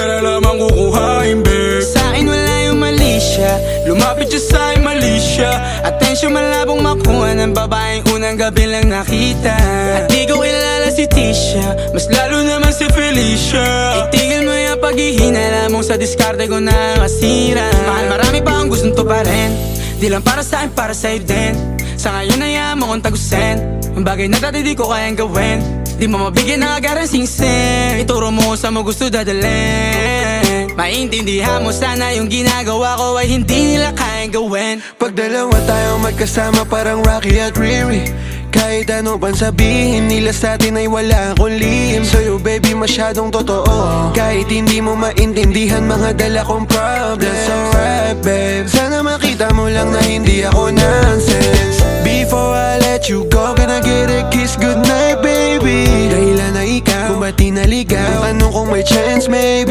pera lamang kukuhain, babe. Sa'kin wala yung mali siya, lumapit siya sa'kin mali siya. Atensyon malabong makuha ng babaeng unang gabi lang nakita. At di ko kilala si Tisha, mas lalo naman si Felicia. Itigil mo yung paghihinala mong sa diskarte ko na masira. Mahal, marami pa akong gustong tuparin, di lang para sa'kin, para sa'yo din. Sa ngayon hayaan mo kong tagusin ang bagay na dati di ko kayang gawin. Di mo mabigyan ng agarang singsing, ituro mo sa mo gusto dadalhin. Maintindihan mo sana yung ginagawa ko ay hindi nila kayang gawin. Pag dalawa tayong magkasama parang Rocky at Riri, kahit ano pang sabihin nila sa atin ay wala akong lihim. Sa'yo baby masyadong totoo, kahit hindi mo maintindihan mga dala kong problems. That's alright babe, sana makita mo lang na hindi ako nonsense. Before I let you go, can I get a kiss goodnight baby? Dahilan na ikaw, kung ba't di naligaw, tanong kung may chance maybe.